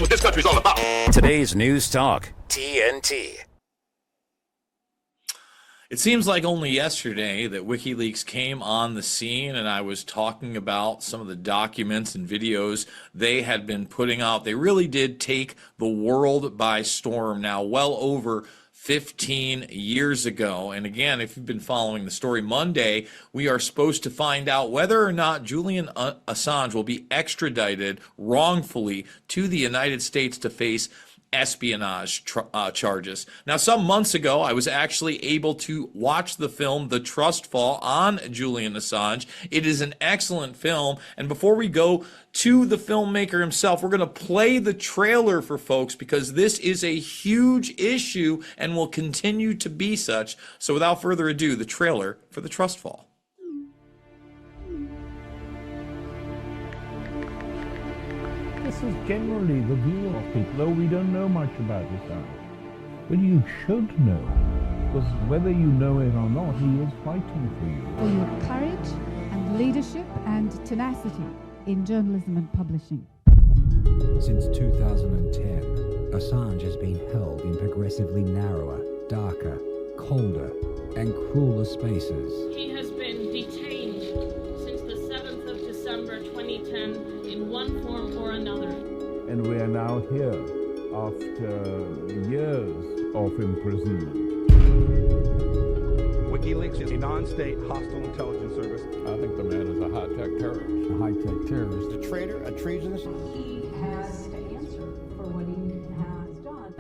That's what this country's all about. Today's News Talk, TNT. It seems like only yesterday that WikiLeaks came on the scene, and I was talking about some of the documents and videos they had been putting out. They really did take the world by storm now, well over 15 years ago. And again, if you've been following the story, Monday, we are supposed to find out whether or not Julian Assange will be extradited wrongfully to the United States to face espionage charges. Now, some months ago, I was actually able to watch the film The Trust Fall on Julian Assange. It is an excellent film. And before we go to the filmmaker himself, we're going to play the trailer for folks because this is a huge issue and will continue to be such. So without further ado, the trailer for The Trust Fall. This is generally the view of people, though we don't know much about Assange. But you should know, because whether you know it or not, he is fighting for you. For your courage and leadership and tenacity in journalism and publishing. Since 2010, Assange has been held in progressively narrower, darker, colder, and crueler spaces. He has been detained since the 7th of December 2010 in one form or another. And we are now here after years of imprisonment. WikiLeaks is a non-state hostile intelligence service. I think the man is a high-tech terrorist. A high-tech terrorist. A traitor, a treasonous. He has to answer for what he has done.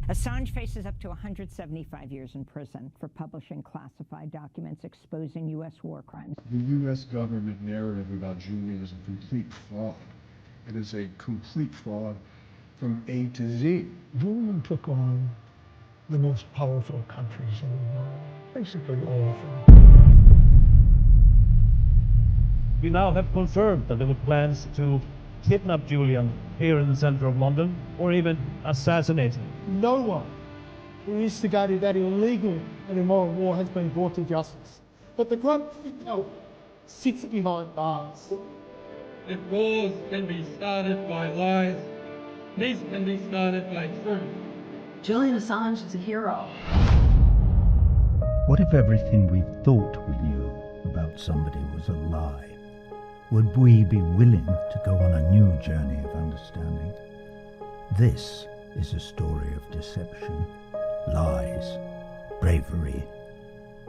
Assange faces up to 175 years in prison for publishing classified documents exposing U.S. war crimes. The U.S. government narrative about Julian is a complete fraud. It is a complete fraud from A to Z. Julian took on the most powerful countries in the world, basically all of them. We now have confirmed that there were plans to kidnap Julian here in the center of London, or even assassinate him. No one who instigated that illegal and immoral war has been brought to justice. But the grunt sits behind bars. If wars can be started by lies, these can be started by truth. Julian Assange is a hero. What if everything we thought we knew about somebody was a lie? Would we be willing to go on a new journey of understanding? This is a story of deception, lies, bravery,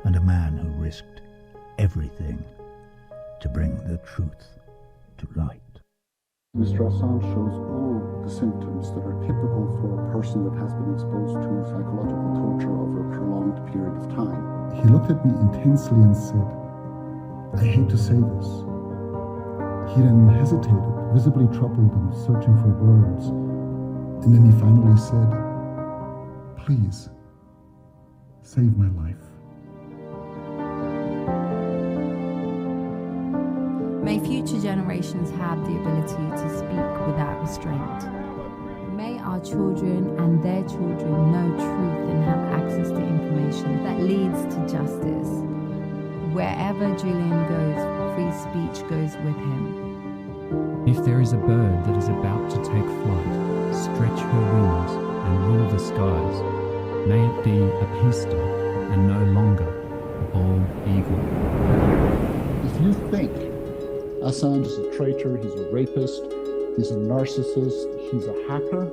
and a man who risked everything to bring the truth to light. Mr. Assange shows all the symptoms that are typical for a person that has been exposed to psychological torture over a prolonged period of time. He looked at me intensely and said, "I hate to say this." He then hesitated, visibly troubled and searching for words. And then he finally said, "Please, save my life." May future generations have the ability to speak without restraint. May our children and their children know truth and have access to information that leads to justice. Wherever Julian goes, free speech goes with him. If there is a bird that is about to take flight, stretch her wings and rule the skies, may it be a peaster and no longer a bold eagle. If you think Assange is a traitor, he's a rapist, he's a narcissist, he's a hacker,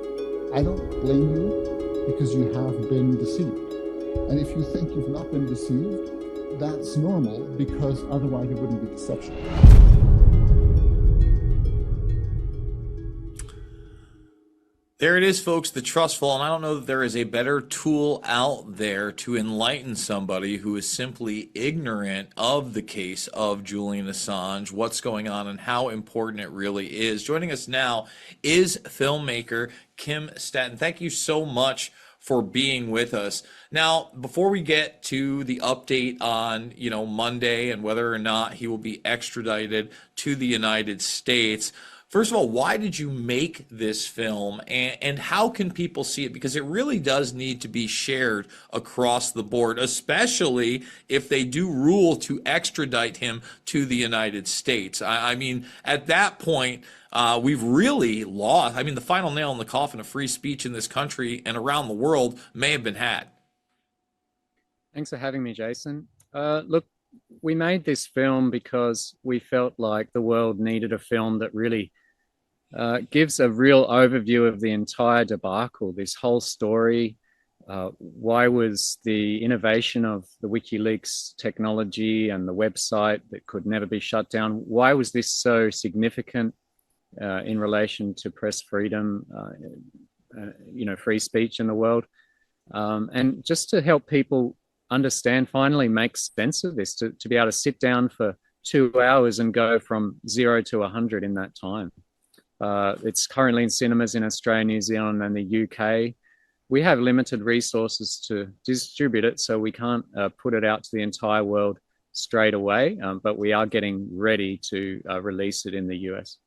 I don't blame you because you have been deceived. And if you think you've not been deceived, that's normal because otherwise it wouldn't be deception. There it is, folks, the trust fall. And I don't know that there is a better tool out there to enlighten somebody who is simply ignorant of the case of Julian Assange, what's going on and how important it really is. Joining us now is filmmaker Kim Staton. Thank you so much for being with us. Now, before we get to the update on, Monday and whether or not he will be extradited to the United States, First of all, why did you make this film, and how can people see it? Because it really does need to be shared across the board, especially if they do rule to extradite him to the United States. I mean, at that point, we've really lost. I mean, the final nail in the coffin of free speech in this country and around the world may have been had. Thanks for having me, Jason. Look, we made this film because we felt like the world needed a film that really gives a real overview of the entire debacle, this whole story. Why was the innovation of the WikiLeaks technology and the website that could never be shut down, why was this so significant in relation to press freedom, free speech in the world? And just to help people understand, finally make sense of this, to be able to sit down for 2 hours and go from 0 to 100 in that time. It's currently in cinemas in Australia, New Zealand, and the UK. We have limited resources to distribute it, so we can't put it out to the entire world straight away, but we are getting ready to release it in the US.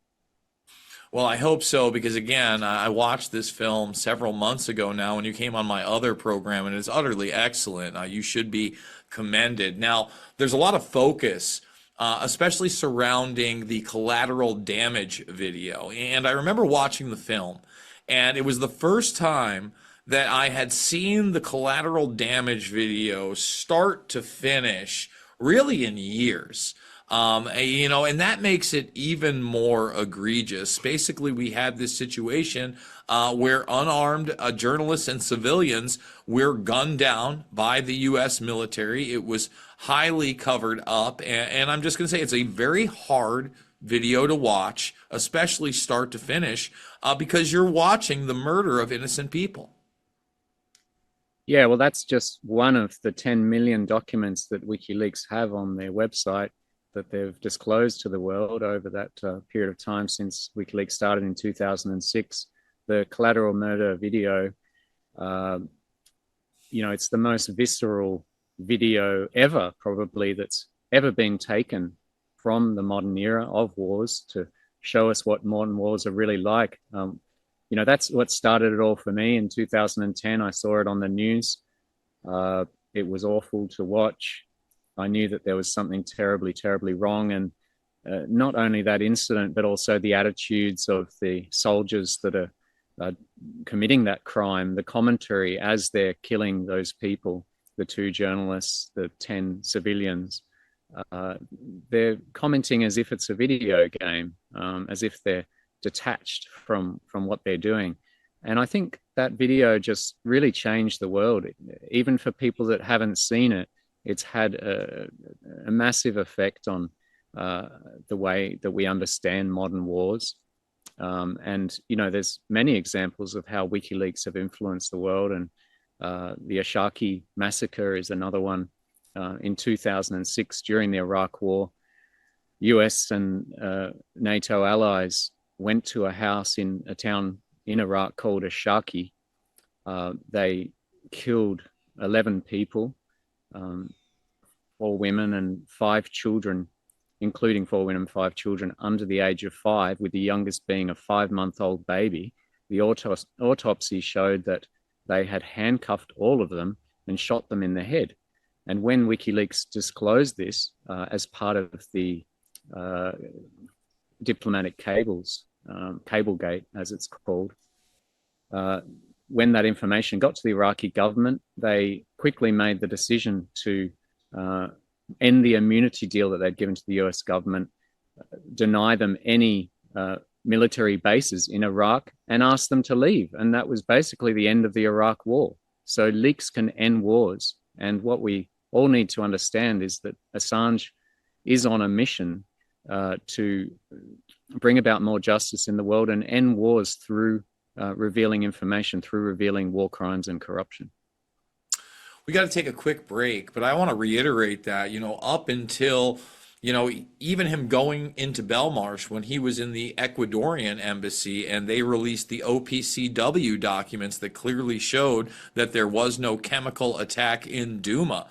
Well, I hope so, because again, I watched this film several months ago now when you came on my other program, and it's utterly excellent. You should be commended. Now, there's a lot of focus, especially surrounding the collateral damage video. And I remember watching the film, and it was the first time that I had seen the collateral damage video start to finish really in years. And that makes it even more egregious. Basically, we had this situation where unarmed journalists and civilians were gunned down by the U.S. military. It was highly covered up, and I'm just going to say it's a very hard video to watch, especially start to finish, because you're watching the murder of innocent people. Yeah, well, that's just one of the 10 million documents that WikiLeaks have on their website that they've disclosed to the world over that period of time since WikiLeaks started in 2006. The collateral murder video, it's the most visceral video ever, probably, that's ever been taken from the modern era of wars to show us what modern wars are really like. That's what started it all for me in 2010. I saw it on the news. It was awful to watch. I knew that there was something terribly, terribly wrong. And not only that incident, but also the attitudes of the soldiers that are committing that crime, the commentary as they're killing those people, the 2 journalists, the 10 civilians. They're commenting as if it's a video game, as if they're detached from what they're doing. And I think that video just really changed the world. Even for people that haven't seen it, it's had a massive effect on the way that we understand modern wars. And there's many examples of how WikiLeaks have influenced the world. And the Ashaki massacre is another one. In 2006, during the Iraq War, US and NATO allies went to a house in a town in Iraq called Ashaki. They killed 11 people, 4 women and 5 children, including 4 women and 5 children under the age of 5, with the youngest being a 5-month-old baby. The autopsy showed that they had handcuffed all of them and shot them in the head. And when WikiLeaks disclosed this as part of the diplomatic cables, Cablegate as it's called, when that information got to the Iraqi government, they quickly made the decision to end the immunity deal that they'd given to the US government, deny them any military bases in Iraq, and ask them to leave. And that was basically the end of the Iraq war. So leaks can end wars. And what we all need to understand is that Assange is on a mission to bring about more justice in the world and end wars through revealing information, through revealing war crimes and corruption. We got to take a quick break, but I want to reiterate that, up until, You know, even him going into Belmarsh when he was in the Ecuadorian embassy and they released the OPCW documents that clearly showed that there was no chemical attack in Duma.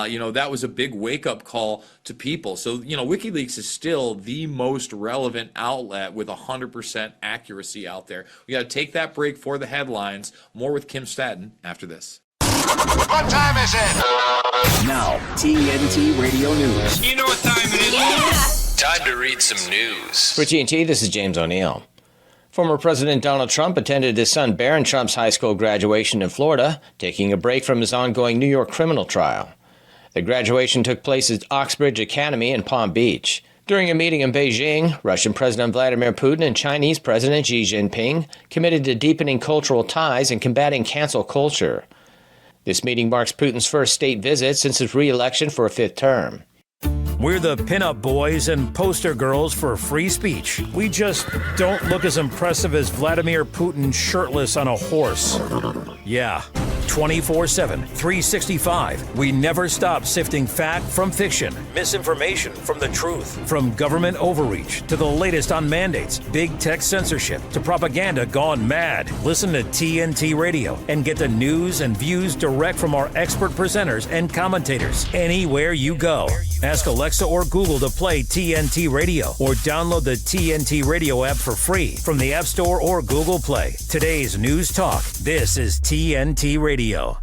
You know, that was a big wake-up call to people. So, you know, WikiLeaks is still the most relevant outlet with 100% accuracy out there. We got to take that break for the headlines. More with Kim Staten after this. What time is it? Now, TNT Radio News. You know what time it is? Yeah! Time to read some news. For TNT, this is James O'Neill. Former President Donald Trump attended his son Barron Trump's high school graduation in Florida, taking a break from his ongoing New York criminal trial. The graduation took place at Oxbridge Academy in Palm Beach. During a meeting in Beijing, Russian President Vladimir Putin and Chinese President Xi Jinping committed to deepening cultural ties and combating cancel culture. This meeting marks Putin's first state visit since his re-election for a fifth term. We're the pinup boys and poster girls for free speech. We just don't look as impressive as Vladimir Putin shirtless on a horse. Yeah, 24/7, 365. We never stop sifting fact from fiction, misinformation from the truth, from government overreach to the latest on mandates, big tech censorship to propaganda gone mad. Listen to TNT Radio and get the news and views direct from our expert presenters and commentators anywhere you go. Ask Alexa or Google to play TNT Radio or download the TNT Radio app for free from the App Store or Google Play. Today's News Talk. This is TNT Radio.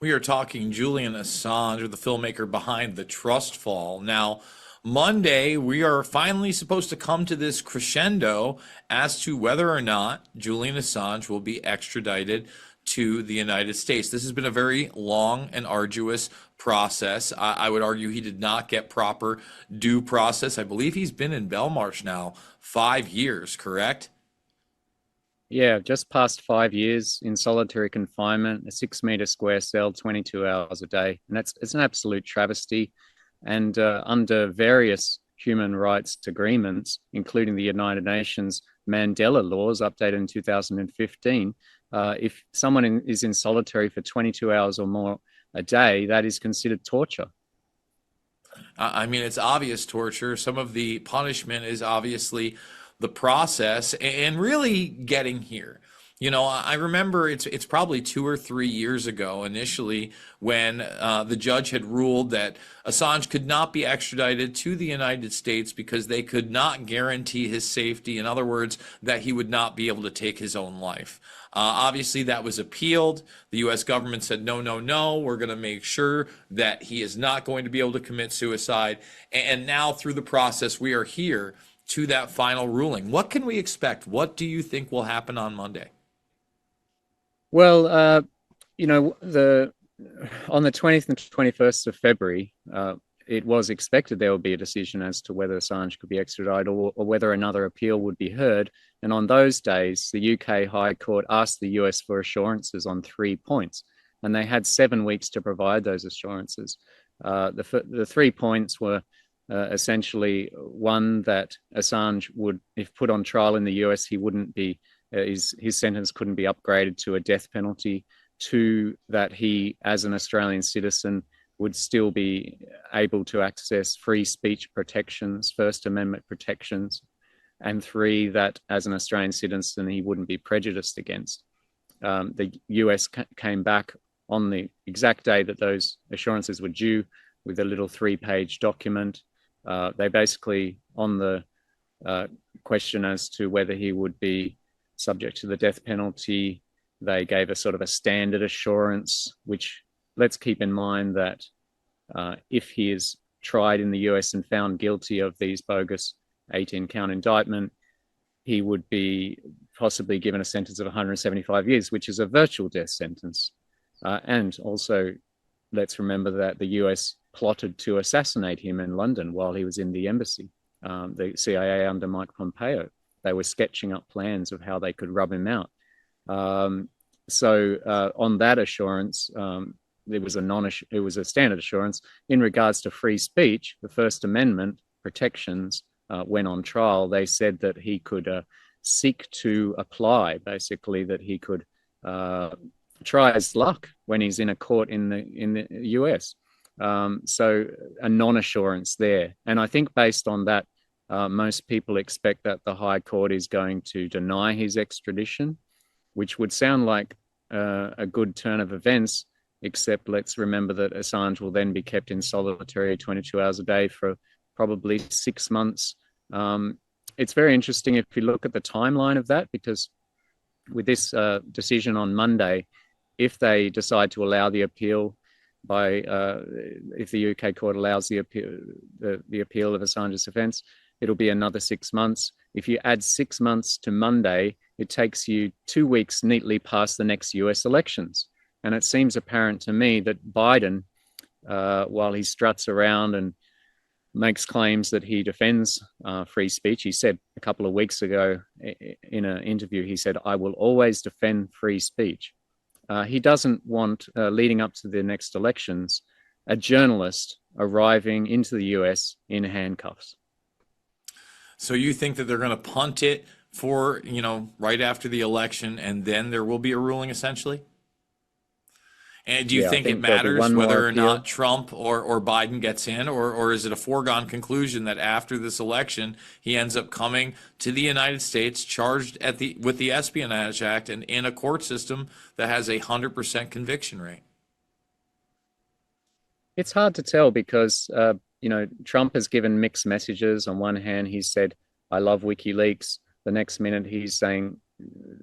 We are talking Julian Assange, or the filmmaker behind The Trust Fall. Now, Monday, we are finally supposed to come to this crescendo as to whether or not Julian Assange will be extradited to the United States. This has been a very long and arduous process. I would argue he did not get proper due process. I believe he's been in Belmarsh now 5 years, correct? Yeah, just past 5 years in solitary confinement, a 6-meter square cell, 22 hours a day. And it's an absolute travesty. And under various human rights agreements, including the United Nations Mandela laws updated in 2015, if someone is in solitary for 22 hours or more a day, that is considered torture. I mean, it's obvious torture. Some of the punishment is obviously the process and really getting here. You know, I remember it's probably 2 or 3 years ago initially when the judge had ruled that Assange could not be extradited to the United States because they could not guarantee his safety. In other words, that he would not be able to take his own life. Obviously, that was appealed. The U.S. government said, no, no, no, we're going to make sure that he is not going to be able to commit suicide. And now through the process, we are here to that final ruling. What can we expect? What do you think will happen on Monday? Well, you know, on the 20th and 21st of February, it was expected there would be a decision as to whether Assange could be extradited or whether another appeal would be heard. And on those days, the UK High Court asked the US for assurances on 3 points, and they had 7 weeks to provide those assurances. The 3 points were essentially one, that Assange would, if put on trial in the US, he wouldn't be his sentence couldn't be upgraded to a death penalty. 2, that he, as an Australian citizen, would still be able to access free speech protections, First Amendment protections. And 3, that as an Australian citizen, he wouldn't be prejudiced against. The US came back on the exact day that those assurances were due with a little 3-page document. They basically, on the question as to whether he would be subject to the death penalty, they gave a sort of a standard assurance, which, let's keep in mind that if he is tried in the US and found guilty of these bogus 18-count indictment, he would be possibly given a sentence of 175 years, which is a virtual death sentence. And also, let's remember that the US plotted to assassinate him in London while he was in the embassy. The CIA under Mike Pompeo, they were sketching up plans of how they could rub him out. So on that assurance, it was a standard assurance. In regards to free speech, the First Amendment protections, when on trial, they said that he could seek to apply, basically, that he could try his luck when he's in a court in the US. So a non-assurance there. And I think based on that, most people expect that the High Court is going to deny his extradition, which would sound like a good turn of events, except let's remember that Assange will then be kept in solitary 22 hours a day for probably 6 months. It's very interesting if you look at the timeline of that, because with this decision on Monday, if they decide to allow the appeal if the UK court allows the appeal of Assange's offence, it'll be another 6 months. If you add 6 months to Monday, it takes you 2 weeks neatly past the next US elections. And it seems apparent to me that Biden, while he struts around and makes claims that he defends free speech, he said a couple of weeks ago in an interview, he said, "I will always defend free speech." He doesn't want, leading up to the next elections, a journalist arriving into the US in handcuffs. So you think that they're going to punt it for, right after the election, and then there will be a ruling essentially? And do you think it matters whether or not Trump or Biden gets in, or is it a foregone conclusion that after this election, he ends up coming to the United States charged with the Espionage Act and in a court system that has a 100% conviction rate? It's hard to tell because, Trump has given mixed messages. On one hand, he said, "I love WikiLeaks." The next minute, he's saying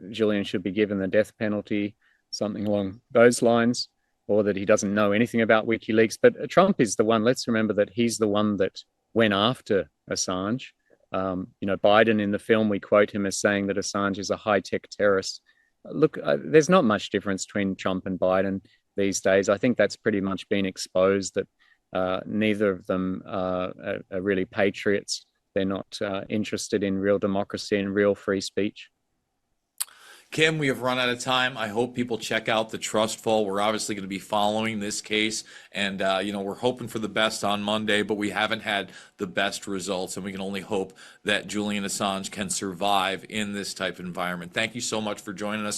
Julian should be given the death penalty, something along those lines, or that he doesn't know anything about WikiLeaks. But Trump is the one, let's remember that he's the one that went after Assange. Biden in the film, we quote him as saying that Assange is a high-tech terrorist. Look, there's not much difference between Trump and Biden these days. I think that's pretty much been exposed, that neither of them are really patriots. They're not interested in real democracy and real free speech. Kim, we have run out of time. I hope people check out the Trust Fall. We're obviously going to be following this case, and we're hoping for the best on Monday, but we haven't had the best results, and we can only hope that Julian Assange can survive in this type of environment. Thank you so much for joining us.